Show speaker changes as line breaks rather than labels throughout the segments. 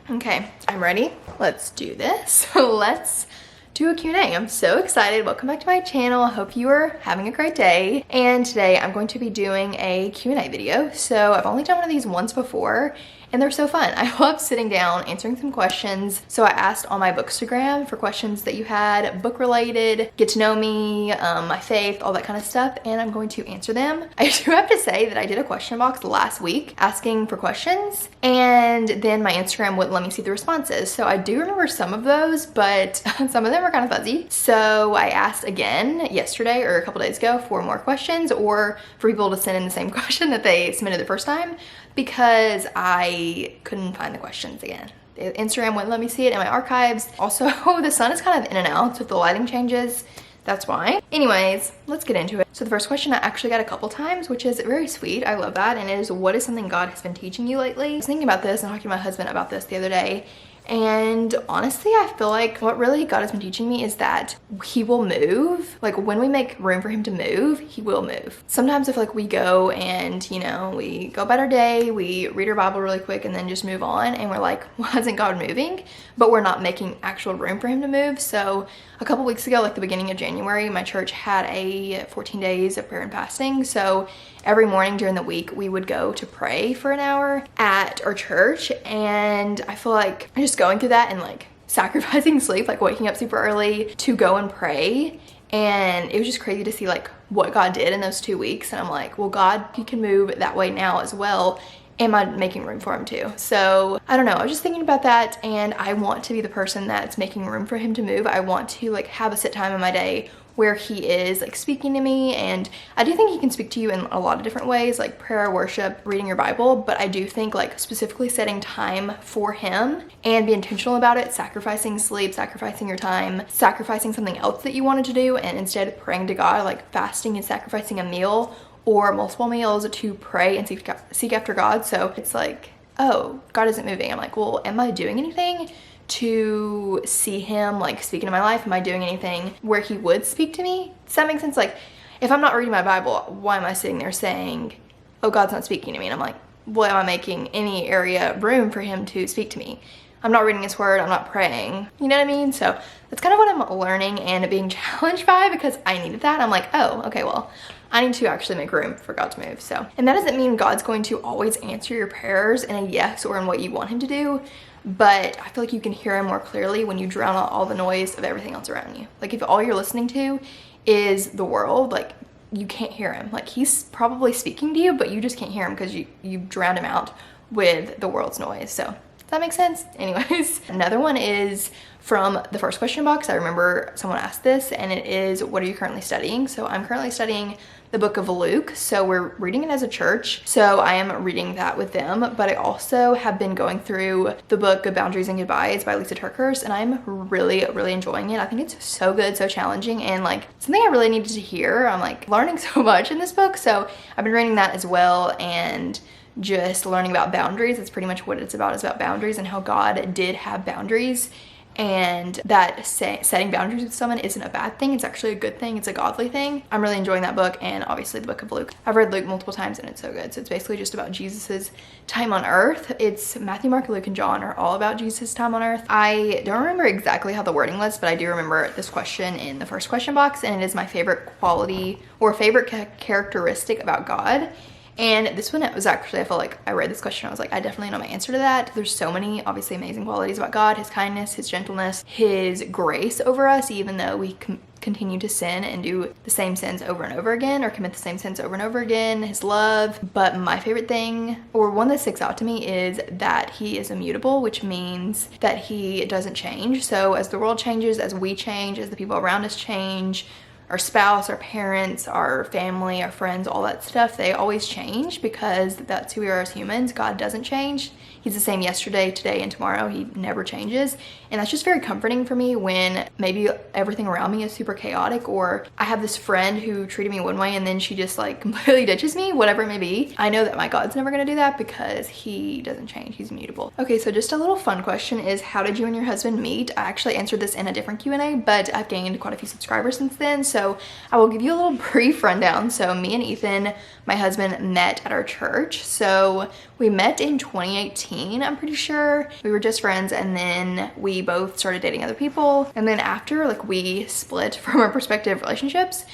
Okay, I'm ready. Let's do this. Let's do a Q&A. I'm so excited. Welcome back to my channel. I hope you are having a great day. And today I'm going to be doing a Q&A video. So I've only done one of these once before, and they're so fun. I love sitting down, answering some questions. So I asked on my bookstagram for questions that you had, book related, get to know me, my faith, all that kind of stuff, and I'm going to answer them. I do have to say that I did a question box last week asking for questions, and then my Instagram wouldn't let me see the responses. So I do remember some of those, but some of them were kind of fuzzy. So I asked again yesterday or a couple days ago for more questions, or for people to send in the same question that they submitted the first time, because I couldn't find the questions again. Instagram wouldn't let me see it in my archives. Also, the sun is kind of in and out, so if the lighting changes, that's why. Anyways, let's get into it. So the first question I actually got a couple times, which is very sweet. I love that. And it is, what is something God has been teaching you lately? I was thinking about this and talking to my husband about this the other day. And honestly, I feel like what really God has been teaching me is that he will move. Like when we make room for him to move, he will move. Sometimes I feel like we go and, you know, we go about our day, we read our Bible really quick and then just move on. And we're like, why isn't God moving? But we're not making actual room for him to move. So a couple weeks ago, like the beginning of January, my church had a 14 days of prayer and fasting. So every morning during the week, we would go to pray for an hour at our church. And I feel like just going through that and like sacrificing sleep, like waking up super early to go and pray. And it was just crazy to see like what God did in those 2 weeks. And I'm like, well, God, he can move that way now as well. Am I making room for him too? So I don't know, I was just thinking about that, and I want to be the person that's making room for him to move. I want to like have a set time in my day where he is like speaking to me, and I do think he can speak to you in a lot of different ways, like prayer, worship, reading your Bible, but I do think like specifically setting time for him and be intentional about it, sacrificing sleep, sacrificing your time, sacrificing something else that you wanted to do, and instead praying to God, like fasting and sacrificing a meal or multiple meals to pray and seek after God. So it's like, oh, God isn't moving. I'm like, well, am I doing anything to see him like speak into my life? Am I doing anything where he would speak to me? Does that make sense? Like if I'm not reading my Bible, why am I sitting there saying, oh, God's not speaking to me? And I'm like, well, am I making any area room for him to speak to me? I'm not reading his word, I'm not praying. You know what I mean? So that's kind of what I'm learning and being challenged by, because I needed that. I'm like, oh, okay, well, I need to actually make room for God to move. So, and that doesn't mean God's going to always answer your prayers in a yes or in what you want him to do, but I feel like you can hear him more clearly when you drown out all the noise of everything else around you. Like if all you're listening to is the world, like you can't hear him. Like he's probably speaking to you, but you just can't hear him because you drowned him out with the world's noise. So does that make sense? Anyways, another one is from the first question box. I remember someone asked this, and it is, what are you currently studying? So I'm currently studying the book of Luke. So we're reading it as a church. So I am reading that with them, but I also have been going through the book Good Boundaries and Goodbyes by Lisa Turkhurst, and I'm really, really enjoying it. I think it's so good, so challenging, and like something I really needed to hear. I'm like learning so much in this book. So I've been reading that as well, and just learning about boundaries. That's pretty much what it's about. It's about boundaries and how God did have boundaries, and that setting boundaries with someone isn't a bad thing. It's actually a good thing. It's a godly thing. I'm really enjoying that book, and obviously the book of Luke. I've read Luke multiple times and it's so good. So it's basically just about Jesus's time on earth. It's Matthew, Mark, Luke, and John are all about Jesus' time on earth. I don't remember exactly how the wording was, but I do remember this question in the first question box, and it is my favorite quality or favorite characteristic about God. And this one, it was actually, I felt like I read this question, I was like, I definitely know my answer to that. There's so many obviously amazing qualities about God: his kindness, his gentleness, his grace over us, even though we continue to sin and do the same sins over and over again, or commit the same sins over and over again, his love. But my favorite thing, or one that sticks out to me, is that he is immutable, which means that he doesn't change. So as the world changes, as we change, as the people around us change, our spouse, our parents, our family, our friends, all that stuff, they always change because that's who we are as humans. God doesn't change. He's the same yesterday, today, and tomorrow. He never changes. And that's just very comforting for me when maybe everything around me is super chaotic, or I have this friend who treated me one way and then she just like completely ditches me, whatever it may be. I know that my God's never gonna do that because he doesn't change. He's immutable. Okay, so just a little fun question is, how did you and your husband meet? I actually answered this in a different Q&A, but I've gained quite a few subscribers since then. So I will give you a little brief rundown. So me and Ethan, my husband, met at our church. So we met in 2018, I'm pretty sure. We were just friends, and then we both started dating other people. And then after like we split from our respective relationships,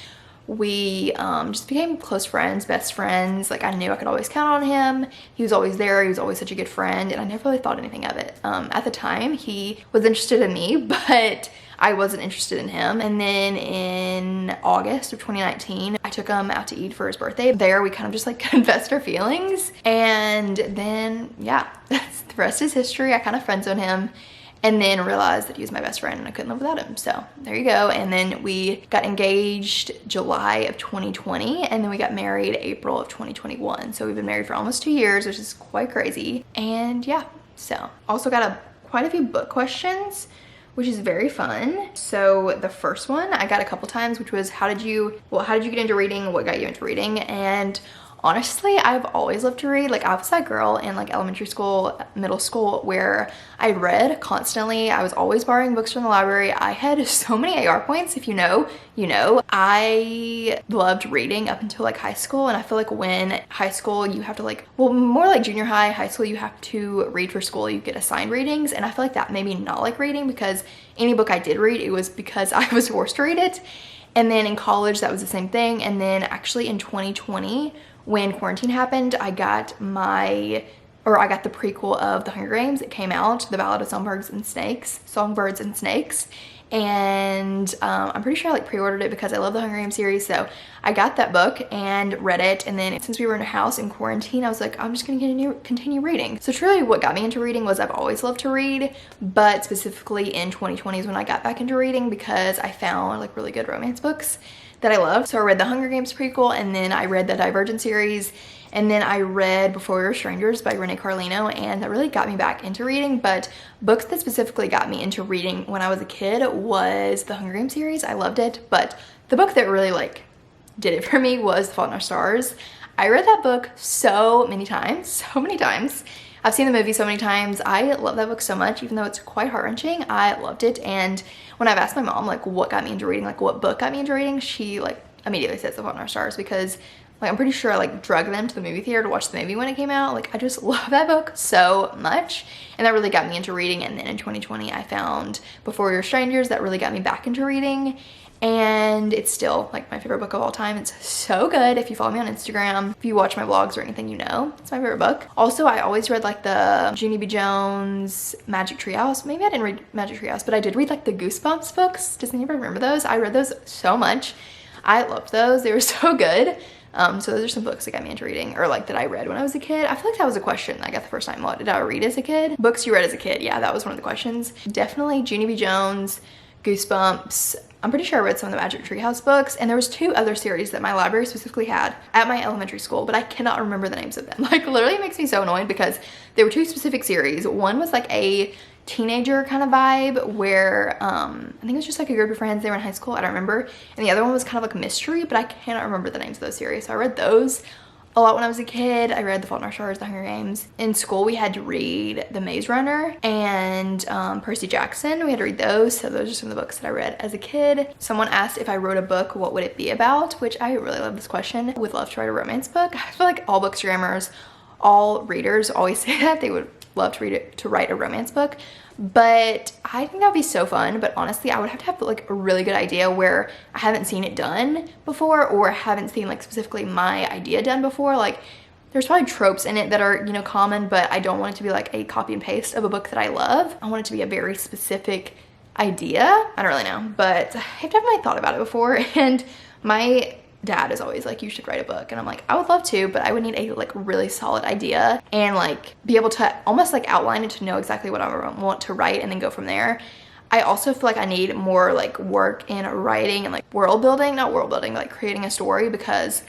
we just became close friends, best friends. Like I knew I could always count on him. He was always there. He was always such a good friend, and I never really thought anything of it. At the time, he was interested in me, but I wasn't interested in him. And then in August of 2019, I took him out to eat for his birthday. There, we kind of just like confessed our feelings, and then yeah, that's the rest is history. I kind of friend zoned him, and then realized that he was my best friend and I couldn't live without him. So there you go. And then we got engaged July of 2020, and then we got married April of 2021. So we've been married for almost 2 years, which is quite crazy. And yeah, so also got quite a few book questions, which is very fun. So the first one I got a couple times, which was how did you get into reading? What got you into reading? And honestly, I've always loved to read. Like I was that girl in like elementary school, middle school, where I read constantly. I was always borrowing books from the library. I had so many AR points. If you know, you know. I loved reading up until like high school, and I feel like when high school you have to like, well, more like junior high school, you have to read for school. You get assigned readings, and I feel like that made me not like reading, because any book I did read, it was because I was forced to read it. And then in college, that was the same thing. And then actually in 2020, when quarantine happened, I got the prequel of The Hunger Games. It came out, The Ballad of Songbirds and Snakes. And I'm pretty sure I like pre-ordered it because I love the Hunger Games series. So I got that book and read it. And then since we were in a house in quarantine, I was like, I'm just gonna continue reading. So truly what got me into reading was I've always loved to read, but specifically in 2020 is when I got back into reading, because I found like really good romance books that I love. So I read the Hunger Games prequel, and then I read the Divergent series, and then I read Before We Were Strangers by Renee Carlino, and that really got me back into reading. But books that specifically got me into reading when I was a kid was the Hunger Games series. I loved it, but the book that really like did it for me was The Fault in Our Stars. I read that book so many times. I've seen the movie so many times. I love that book so much, even though it's quite heart-wrenching. I loved it. And when I've asked my mom like what got me into reading, like what book got me into reading, she like immediately says The Fault in Our Stars, because like I'm pretty sure I like drug them to the movie theater to watch the movie when it came out. Like I just love that book so much, and that really got me into reading. And then in 2020 I found Before We Were Strangers. That really got me back into reading, and it's still like my favorite book of all time. It's so good. If you follow me on Instagram, if you watch my vlogs or anything, you know it's my favorite book. Also, I always read like the Jeannie B. Jones Magic Tree House. Maybe I didn't read Magic Tree House, but I did read like the Goosebumps books. Does anybody remember those? I read those so much. I loved those. They were so good. So those are some books that got me into reading, or like that I read when I was a kid. I feel like that was a question I got the first time. What did I read as a kid? Books you read as a kid. Yeah, that was one of the questions. Definitely Jeannie B. Jones, Goosebumps. I'm pretty sure I read some of the Magic Tree House books, and there was 2 other series that my library specifically had at my elementary school, but I cannot remember the names of them. Like literally it makes me so annoyed, because there were 2 specific series. One was like a teenager kind of vibe where I think it was just like a group of friends. They were in high school, I don't remember. And the other one was kind of like a mystery, but I cannot remember the names of those series. So I read those a lot when I was a kid. I read The Fault in Our Stars, The Hunger Games. In school we had to read The Maze Runner and Percy Jackson. We had to read those. So those are some of the books that I read as a kid. Someone asked if I wrote a book, what would it be about? Which I really love this question. Would love to write a romance book. I feel like all bookstagrammers, all readers always say that they would love to write a romance book, but I think that would be so fun. But honestly, I would have to have like a really good idea where I haven't seen it done before, or haven't seen like specifically my idea done before. Like there's probably tropes in it that are, you know, common, but I don't want it to be like a copy and paste of a book that I love. I want it to be a very specific idea. I don't really know, but I've definitely thought about it before. And my dad is always like, you should write a book, and I'm like, I would love to, but I would need a like really solid idea and like be able to almost like outline it to know exactly what I want to write, and then go from there. I also feel like I need more like work in writing and like not world building, like creating a story, because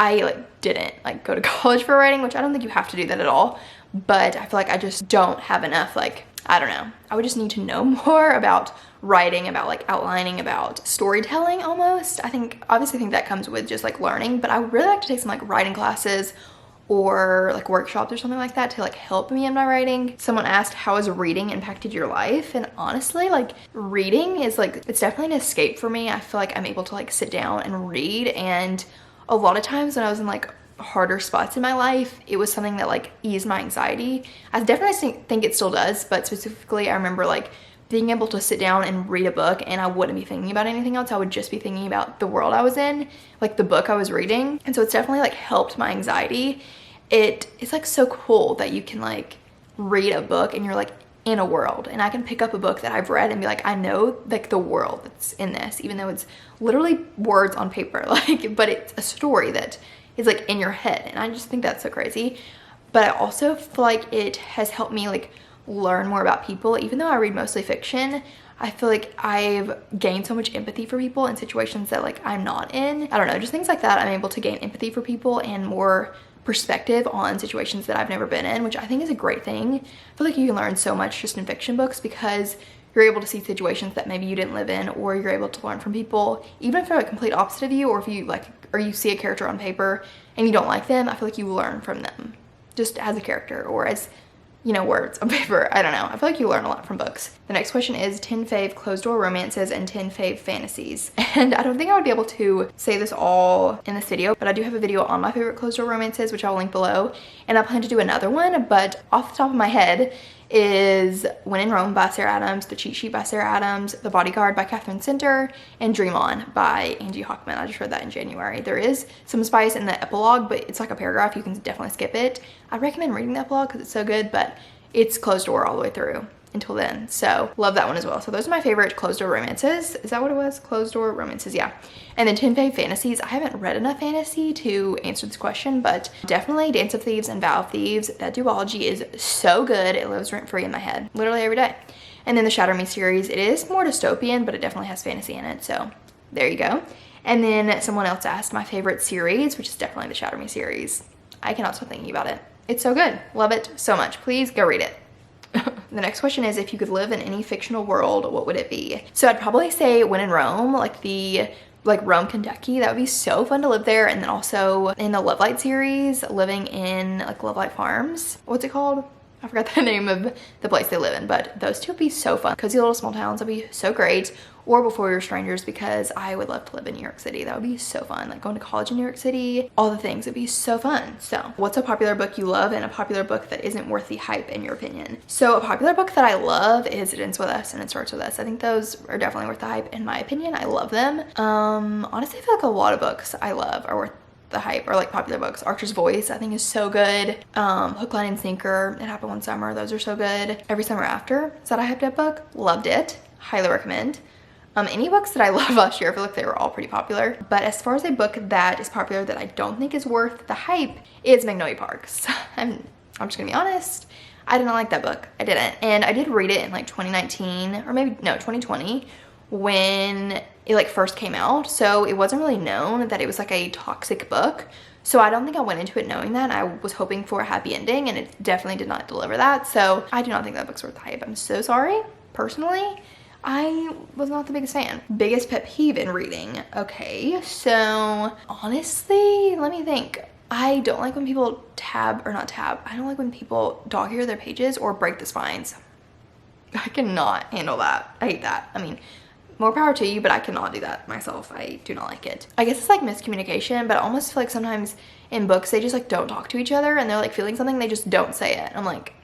I like didn't like go to college for writing, which I don't think you have to do that at all, but I feel like I just don't have enough, like, I don't know. I would just need to know more about writing, about like outlining, about storytelling almost. Obviously think that comes with just like learning, but I would really like to take some like writing classes or like workshops or something like that to like help me in my writing. Someone asked, how has reading impacted your life? And honestly, like reading is like, it's definitely an escape for me. I feel like I'm able to like sit down and read, and a lot of times when I was in like harder spots in my life, it was something that like eased my anxiety. I definitely think it still does, but specifically I remember like being able to sit down and read a book and I wouldn't be thinking about anything else. I would just be thinking about the world I was in, like the book I was reading. And so it's definitely like helped my anxiety. It's like so cool that you can like read a book and you're like in a world, and I can pick up a book that I've read and be like, I know like the world that's in this, even though it's literally words on paper, like, but it's a story that is like in your head. And I just think that's so crazy. But I also feel like it has helped me like learn more about people. Even though I read mostly fiction, I feel like I've gained so much empathy for people in situations that like I'm not in. I don't know, just things like that. I'm able to gain empathy for people and more perspective on situations that I've never been in, which I think is a great thing. I feel like you can learn so much just in fiction books because you're able to see situations that maybe you didn't live in, or you're able to learn from people, even if they're like complete opposite of you, or if you like, or you see a character on paper and you don't like them, I feel like you learn from them just as a character, or as, you know, words on paper. I don't know. I feel like you learn a lot from books. The next question is 10 fave closed door romances and 10 fave fantasies. And I don't think I would be able to say this all in this video, but I do have a video on my favorite closed door romances, which I'll link below. And I plan to do another one, but off the top of my head is When in Rome by Sarah Adams, The Cheat Sheet by Sarah Adams, The Bodyguard by Catherine Center, and Dream On by Angie Hockman. I just read that in January. There is some spice in the epilogue, but it's like a paragraph. You can definitely skip it. I recommend reading the epilogue because it's so good, but it's closed door all the way through until then. So love that one as well. So those are my favorite closed door romances. Is that what it was? Closed door romances, yeah. And then 10 fave fantasies. I haven't read enough fantasy to answer this question, but definitely Dance of Thieves and Vow of Thieves. That duology is so good. It lives rent free in my head literally every day. And then the Shatter Me series. It is more dystopian, but it definitely has fantasy in it. So there you go. And then someone else asked my favorite series, which is definitely the Shatter Me series. I cannot stop thinking about it. It's so good. Love it so much. Please go read it. The next question is, if you could live in any fictional world, what would it be? So I'd probably say When in Rome, like Rome, Kentucky. That would be so fun to live there. And then also in the Love Light series, living in like Love Light Farms. What's it called? I forgot the name of the place they live in, but those two would be so fun. Cozy little small towns would be so great. Or Before We Were Strangers, because I would love to live in New York City. That would be so fun. Like going to college in New York City, all the things, would be so fun. So what's a popular book you love and a popular book that isn't worth the hype in your opinion? So a popular book that I love is It Ends With Us and It Starts With Us. I think those are definitely worth the hype in my opinion. I love them. Honestly, I feel like a lot of books I love are worth the hype, or like popular books. Archer's Voice I think is so good. Hook, Line, and Sinker, It Happened One Summer, those are so good. Every Summer After, is that a hyped up book? Loved it, highly recommend. Any books that I loved last year, I feel like they were all pretty popular. But as far as a book that is popular that I don't think is worth the hype is Magnolia Parks. I'm just gonna be honest, I did not like that book. I didn't. And I did read it in like 2019 or maybe no 2020 when it like first came out, so it wasn't really known that it was like a toxic book. So I don't think I went into it knowing that. I was hoping for a happy ending, and it definitely did not deliver that. So I do not think that book's worth the hype. I'm so sorry. Personally, I was not the biggest fan. Biggest pet peeve in reading. Okay, so honestly, let me think. I don't like when people I don't like when people dog ear their pages or break the spines. I cannot handle that. I hate that. I mean, more power to you, but I cannot do that myself. I do not like it. I guess it's like miscommunication, but I almost feel like sometimes in books they just like don't talk to each other and they're like feeling something, they just don't say it. I'm like,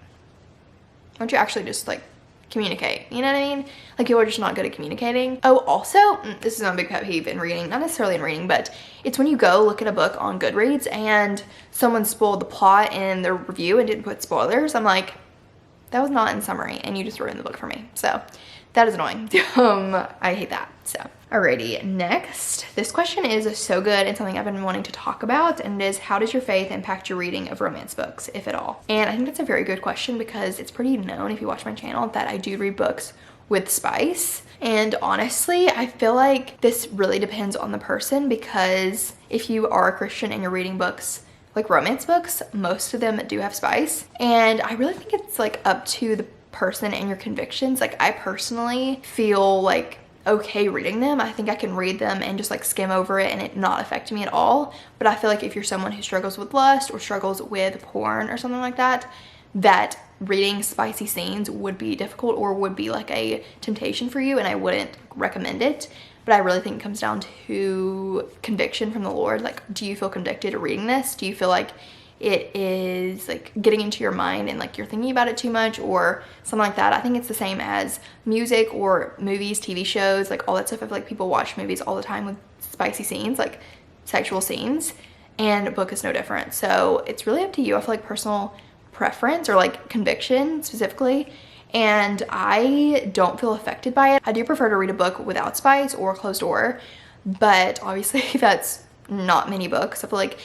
why don't you actually just like communicate? You know what I mean? Like people are just not good at communicating. Oh, also, this is not a big pet peeve in reading, not necessarily in reading, but it's when you go look at a book on Goodreads and someone spoiled the plot in their review and didn't put spoilers. I'm like, that was not in summary and you just ruined the book for me. So that is annoying. I hate that. So alrighty, next. This question is so good and something I've been wanting to talk about, and it is, how does your faith impact your reading of romance books, if at all? And I think that's a very good question because it's pretty known if you watch my channel that I do read books with spice. And honestly, I feel like this really depends on the person, because if you are a Christian and you're reading books like romance books, most of them do have spice. And I really think it's like up to the person and your convictions. Like I personally feel like okay reading them. I think I can read them and just like skim over it and it not affect me at all. But I feel like if you're someone who struggles with lust or struggles with porn or something like that, that reading spicy scenes would be difficult or would be like a temptation for you, and I wouldn't recommend it. But I really think it comes down to conviction from the Lord. Like, do you feel convicted reading this? Do you feel like it is like getting into your mind and like you're thinking about it too much or something like that? I think it's the same as music or movies, TV shows, like all that stuff. I feel like people watch movies all the time with spicy scenes, like sexual scenes, and a book is no different. So it's really up to you. I feel like personal preference or like conviction specifically, and I don't feel affected by it. I do prefer to read a book without spice or closed door, but obviously that's not many books. I feel like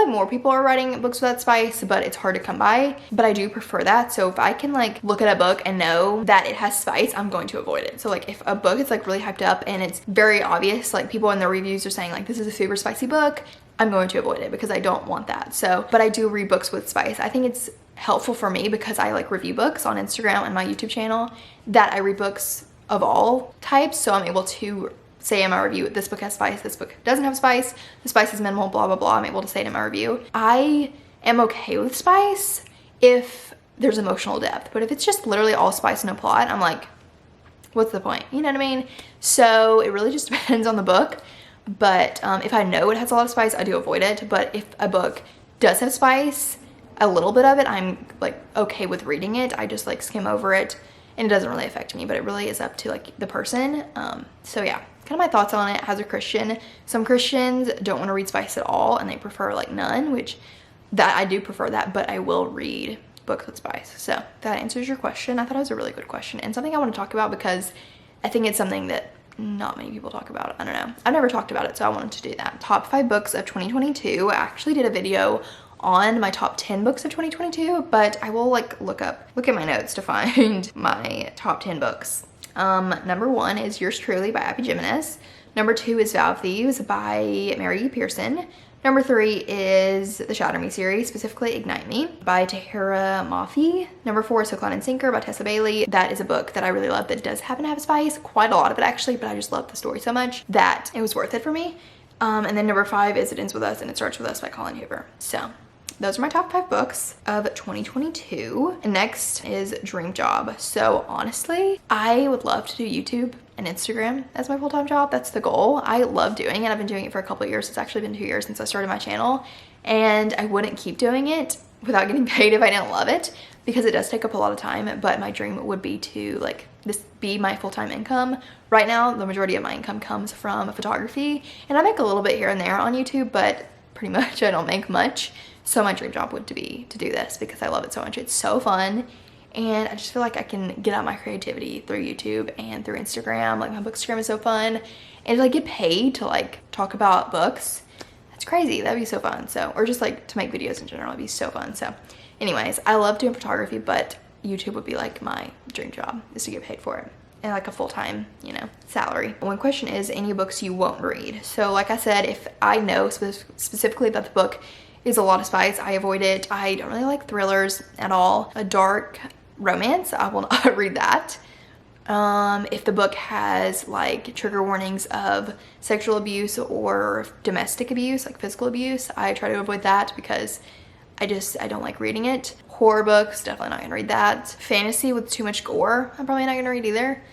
more people are writing books without spice, but it's hard to come by. But I do prefer that. So if I can like look at a book and know that it has spice, I'm going to avoid it. So like if a book is like really hyped up and it's very obvious, like people in the reviews are saying like this is a super spicy book, I'm going to avoid it because I don't want that. So, but I do read books with spice. I think it's helpful for me because I like review books on Instagram and my YouTube channel, that I read books of all types. So I'm able to say in my review, this book has spice, this book doesn't have spice, the spice is minimal, blah, blah, blah. I'm able to say it in my review. I am okay with spice if there's emotional depth, but if it's just literally all spice and no plot, I'm like, what's the point? You know what I mean? So it really just depends on the book. But if I know it has a lot of spice, I do avoid it. But if a book does have spice, a little bit of it, I'm like okay with reading it. I just like skim over it and it doesn't really affect me, but it really is up to like the person. So yeah, kind of my thoughts on it as a Christian. Some Christians don't want to read spice at all and they prefer like none, which that I do prefer that, but I will read books with spice. So that answers your question. I thought it was a really good question and something I want to talk about because I think it's something that not many people talk about. I don't know. I've never talked about it, so I wanted to do that. Top 5 books of 2022. I actually did a video on my top 10 books of 2022, but I will like look at my notes to find my top 10 books. Number 1 is Yours Truly by Abby Jimenez. Number 2 is Vow of Thieves by Mary E. Pearson. Number 3 is the Shatter Me series, specifically Ignite Me by Tahira Mafi. Number 4 is Hook, Line, and Sinker by Tessa Bailey. That is a book that I really love that does happen to have spice, quite a lot of it actually, but I just love the story so much that it was worth it for me. And then number 5 is It Ends With Us and It Starts With Us by Colin Hoover. So those are my top 5 books of 2022. And next is Dream Job. So honestly, I would love to do YouTube and Instagram as my full-time job. That's the goal. I love doing it. I've been doing it for a couple of years. It's actually been 2 years since I started my channel, and I wouldn't keep doing it without getting paid if I didn't love it, because it does take up a lot of time. But my dream would be to like this be my full-time income. Right now, the majority of my income comes from photography, and I make a little bit here and there on YouTube, but pretty much I don't make much. So my dream job would be to do this because I love it so much. It's so fun. And I just feel like I can get out my creativity through YouTube and through Instagram. Like my bookstagram is so fun. And to like get paid to like talk about books, that's crazy. That'd be so fun. So, or just like to make videos in general, it'd be so fun. So anyways, I love doing photography, but YouTube would be like my dream job, is to get paid for it. And like a full-time, you know, salary. One question is any books you won't read. So like I said, if I know specifically that the book is a lot of spice, I avoid it. I don't really like thrillers at all. A dark romance, I will not read that. If the book has like trigger warnings of sexual abuse or domestic abuse, like physical abuse, I try to avoid that because I don't like reading it. Horror books, definitely not gonna read that. Fantasy with too much gore, I'm probably not gonna read either.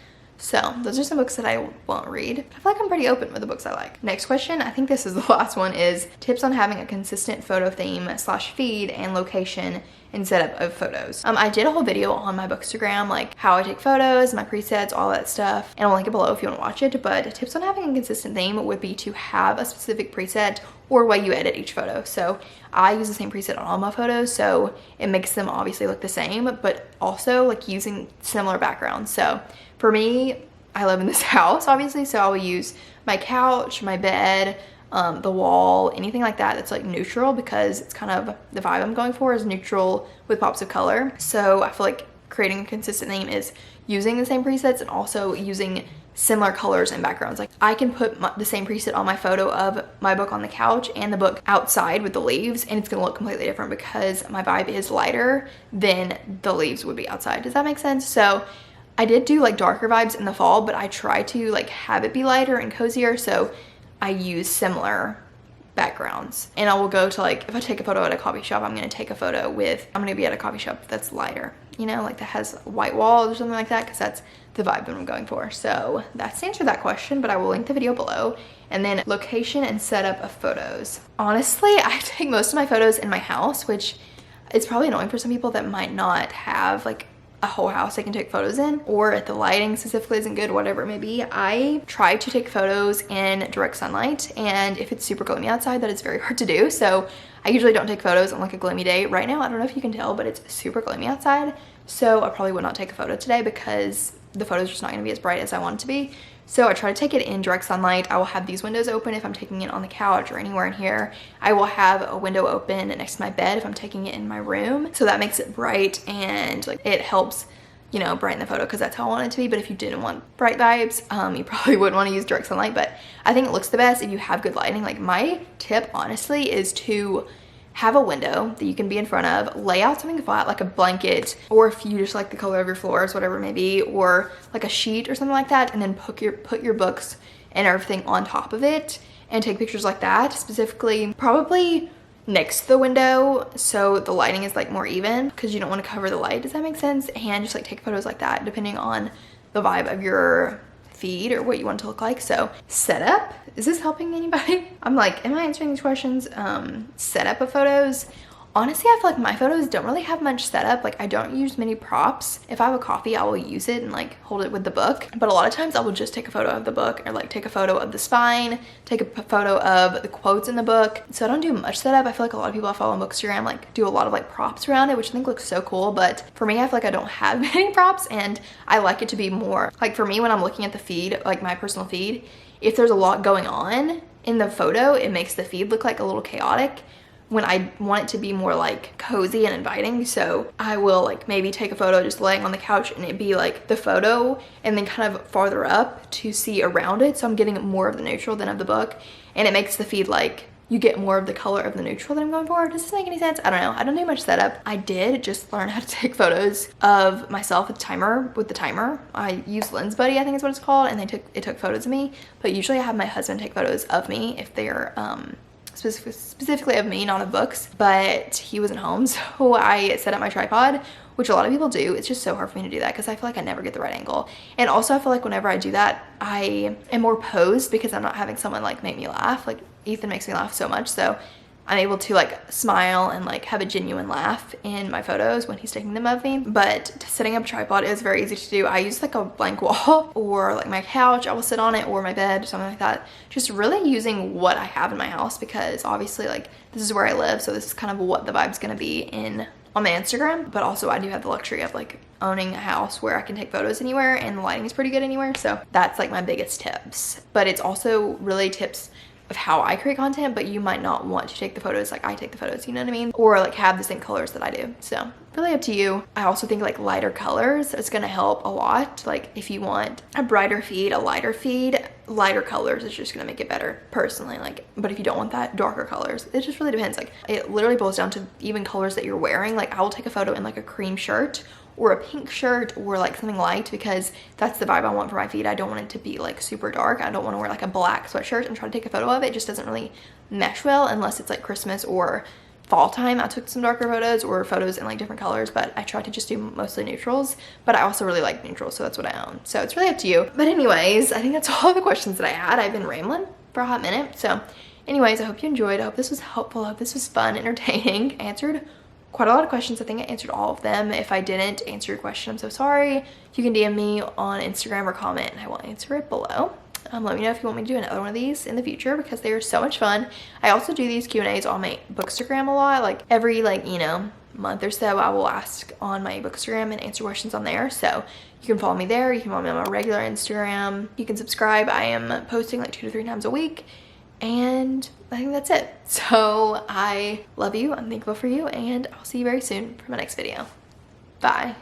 So those are some books that I won't read. I feel like I'm pretty open with the books I like. Next question, I think this is the last one, is tips on having a consistent photo theme / feed and location and setup of photos. I did a whole video on my bookstagram, like how I take photos, my presets, all that stuff, and I'll link it below if you want to watch it. But tips on having a consistent theme would be to have a specific preset or way you edit each photo. So I use the same preset on all my photos, so it makes them obviously look the same, but also like using similar backgrounds. So for me, I live in this house obviously, so I will use my couch, my bed, the wall, anything like that that's like neutral, because it's kind of the vibe I'm going for is neutral with pops of color. So I feel like creating a consistent theme is using the same presets and also using similar colors and backgrounds. Like I can put the same preset on my photo of my book on the couch and the book outside with the leaves, and it's gonna look completely different because my vibe is lighter than the leaves would be outside. Does that make sense? So I did do like darker vibes in the fall, but I try to like have it be lighter and cozier, so I use similar backgrounds. And I will go to like, if I take a photo at a coffee shop, I'm gonna take a photo with, I'm gonna be at a coffee shop that's lighter, you know, like that has white walls or something like that, because that's the vibe that I'm going for. So that's the answer to that question, but I will link the video below. And then location and setup of photos. Honestly, I take most of my photos in my house, which is probably annoying for some people that might not have like a whole house they can take photos in, or if the lighting specifically isn't good, whatever it may be. I try to take photos in direct sunlight, and if it's super gloomy outside, that is very hard to do. So I usually don't take photos on like a gloomy day. Right now, I don't know if you can tell, but it's super gloomy outside, so I probably would not take a photo today because the photo's just not going to be as bright as I want it to be. So I try to take it in direct sunlight. I will have these windows open if I'm taking it on the couch or anywhere in here. I will have a window open next to my bed if I'm taking it in my room. So that makes it bright, and like it helps, you know, brighten the photo, because that's how I want it to be. But if you didn't want bright vibes, you probably wouldn't want to use direct sunlight, but I think it looks the best if you have good lighting. Like my tip honestly is to have a window that you can be in front of, lay out something flat like a blanket, or if you just like the color of your floors, whatever it may be, or like a sheet or something like that, and then put your books and everything on top of it and take pictures like that, specifically probably next to the window so the lighting is like more even, because you don't want to cover the light. Does that make sense? And just like take photos like that depending on the vibe of your feed or what you want it to look like. So setup, is this helping anybody? I'm like, am I answering these questions? Setup of photos. Honestly, I feel like my photos don't really have much setup. Like I don't use many props. If I have a coffee, I will use it and like hold it with the book. But a lot of times I will just take a photo of the book, or like take a photo of the spine, take a photo of the quotes in the book. So I don't do much setup. I feel like a lot of people I follow on bookstagram like do a lot of like props around it, which I think looks so cool. But for me, I feel like I don't have many props, and I like it to be more like, for me, when I'm looking at the feed, like my personal feed, if there's a lot going on in the photo, it makes the feed look like a little chaotic, when I want it to be more like cozy and inviting. So I will like maybe take a photo just laying on the couch, and it be like the photo and then kind of farther up to see around it. So I'm getting more of the neutral than of the book, and it makes the feed like you get more of the color of the neutral that I'm going for. Does this make any sense? I don't know. I don't do much setup. I did just learn how to take photos of myself with the timer. I use Lens Buddy, I think is what it's called, and it took photos of me. But usually I have my husband take photos of me if they're specifically of me, not of books, but he wasn't home, so I set up my tripod, which a lot of people do. It's just so hard for me to do that because I feel like I never get the right angle. And also I feel like whenever I do that, I am more posed because I'm not having someone like make me laugh. Like Ethan makes me laugh so much, so I'm able to like smile and like have a genuine laugh in my photos when he's taking them of me. But setting up a tripod is very easy to do. I use like a blank wall, or like my couch, I will sit on it, or my bed, something like that. Just really using what I have in my house, because obviously like this is where I live, so this is kind of what the vibe's gonna be on my Instagram. But also I do have the luxury of like owning a house where I can take photos anywhere, and the lighting is pretty good anywhere. So that's like my biggest tips. But it's also really tips of how I create content, but you might not want to take the photos like I take the photos, you know what I mean? Or like have the same colors that I do. So really up to you. I also think like lighter colors is gonna help a lot. Like if you want a brighter feed, a lighter feed, lighter colors is just gonna make it better personally. Like, but if you don't want that, darker colors. It just really depends. Like it literally boils down to even colors that you're wearing. Like I will take a photo in like a cream shirt or a pink shirt or like something light, because that's the vibe I want for my feed. I don't want it to be like super dark. I don't want to wear like a black sweatshirt and try to take a photo of it. It just doesn't really mesh well unless it's like Christmas or fall time. I took some darker photos or photos in like different colors, but I try to just do mostly neutrals. But I also really like neutrals, so that's what I own. So it's really up to you. But anyways, I think that's all the questions that I had. I've been rambling for a hot minute. So anyways, I hope you enjoyed. I hope this was helpful. I hope this was fun, entertaining. I answered quite a lot of questions. I think I answered all of them. If I didn't answer your question, I'm so sorry. You can DM me on Instagram or comment, and I will answer it below. Let me know if you want me to do another one of these in the future, because they are so much fun. I also do these Q&As on my bookstagram a lot. Like every month or so, I will ask on my bookstagram and answer questions on there. So you can follow me there. You can follow me on my regular Instagram. You can subscribe. I am posting like 2 to 3 times a week. And I think that's it. So I love you. I'm thankful for you, and I'll see you very soon for my next video. Bye.